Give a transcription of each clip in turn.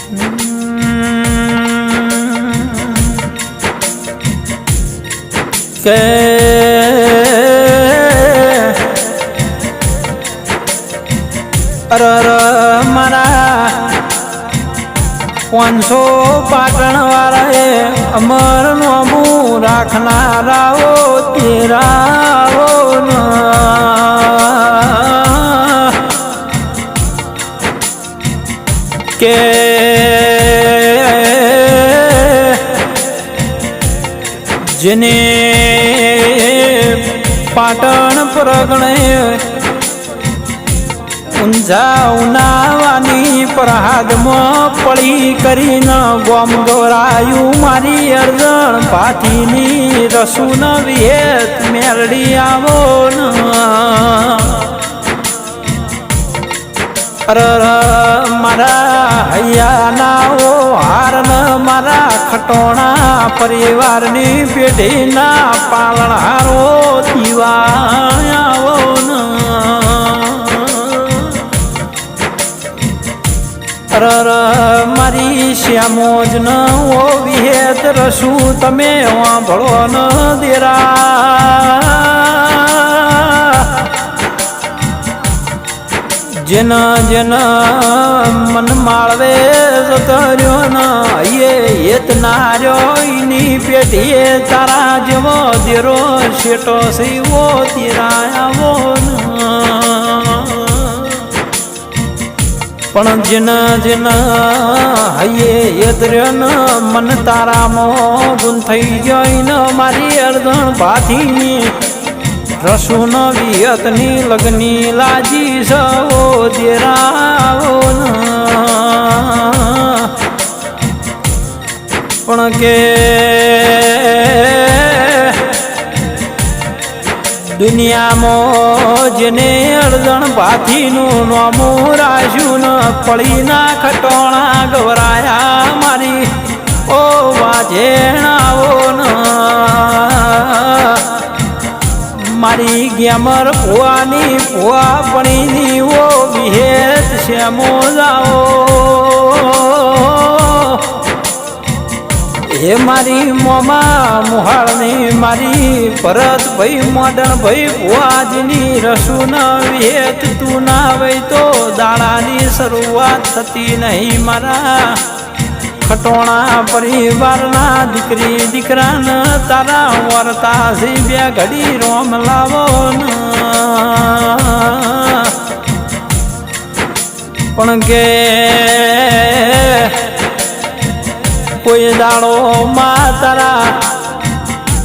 કે મારા 500 પાટણ વાળાએ અમર નોમું રાખનારાઓ તેરાઓ કે જેને પાટણ પ્રગણે ઊંઝા ઉનાવાની પ્રહાદમાં પડી કરીને ગોમ ગોરાયું મારી અર્જણ ભાથીની રસુન વિહેત મેળડી આવો મારા હૈયાનાઓ હારન મારા ખટોણા પરિવારની પેઢીના પાલણહારો દીવાયાવો મારી શ્યામોજ ન ઓ વિહેત રસું તમે વાંભળો ન દેરા જેના જેના મન માળવે જતર્યો ન હેત નાર્યો એની પેઢીએ તારા જેવો દેરો શેટો સૈવો તિરાયાવો પણ જેના જેના હૈયે યદ્ર્યો ન મન તારામાં ગુણ થઈ જાય ન મારી અર્ધણ ભાથીની રસુન વિયતની લગ્ની લાજી સવો દેરાવો પણ કે દુનિયામાં જેને અડધણ ભાથીનું નોમું રાખ્યું ન પળીના ખટોણા ગવરાયા મારી ઓ વાજેણાઓ મારી ગેમર ભુવાની ભુવા પણીની ઓ વિહેત શ્યામો જાઓ હે મારી મોમા મુહાળની મારી ભરત ભાઈ મોડણ ભાઈ ભુવાજીની રસુન વિહેત તું ના વઈ તો દાડાની શરૂઆત થતી નહીં મારા ખટોણા પરિવારના દીકરી દીકરાન તારા વરતા સી બે ઘડી રોમ લાવો પણ કે કોઈ દાડો માં તારા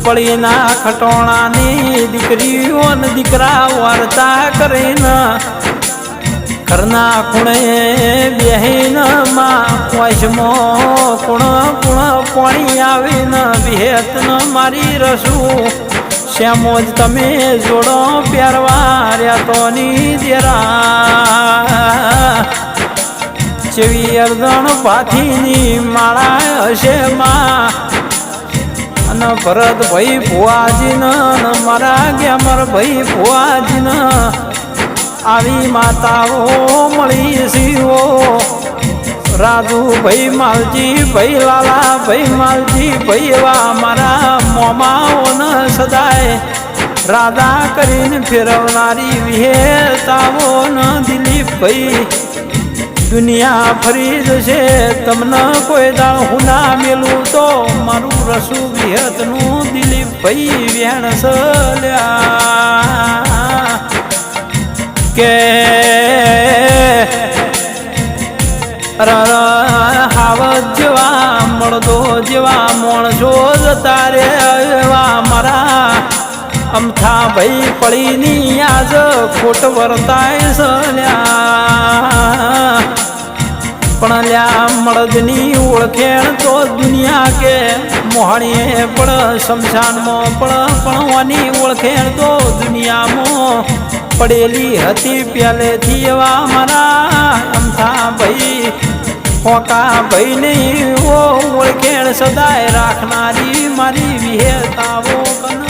પળીના ખટોણાની દીકરીઓ ને દીકરા વાર્તા કરીને ઘરના ખૂણે બેહીન માં વાસમો કુણ કુણ પાણી આવીને વિહેત ન મારી રસું શ્યામોજ તમે જોડો પ્યારવા રહ્યા તો ની દેરા જેવી અર્ધણ ભાથીની માળા હશે માં અને ભરત ભાઈ ભુવાજીને મારા ગેમર ભાઈ ભુવાજીને આવી માતાઓ મળી શિવો રાજુ ભાઈ માલજી ભાઈ લાલા ભાઈ માલજી ભાઈ એવા મારા મોમાઓને સદાય રાધા કરીને ફેરવનારી વિહેતાવો ન દિલીપ ભાઈ દુનિયા ફરી જશે તમને કોઈ દાળ હું ના મેલું તો મારું રસું વિહતનું દિલીપ ભાઈ વેણ સલ્યા કે હાવત જેવા મળદો જેવા માણસો જતા રે એવા મારા અમથા ભાઈ પડીની આજ ખોટ વર્તાય સલ્યા પણ લ્યા મળદની ઓળખેણ તો દુનિયા કે મોહણીએ પણ શમશાનમાં પણ વાની ઓળખેણ તો દુનિયામાં પડેલી હતી પહેલેથી એવા મારા અમથા ભાઈ હોકા ભાઈ નહીં ઓળખેણ સદાય રાખનારી મારી વિહેતાવો કન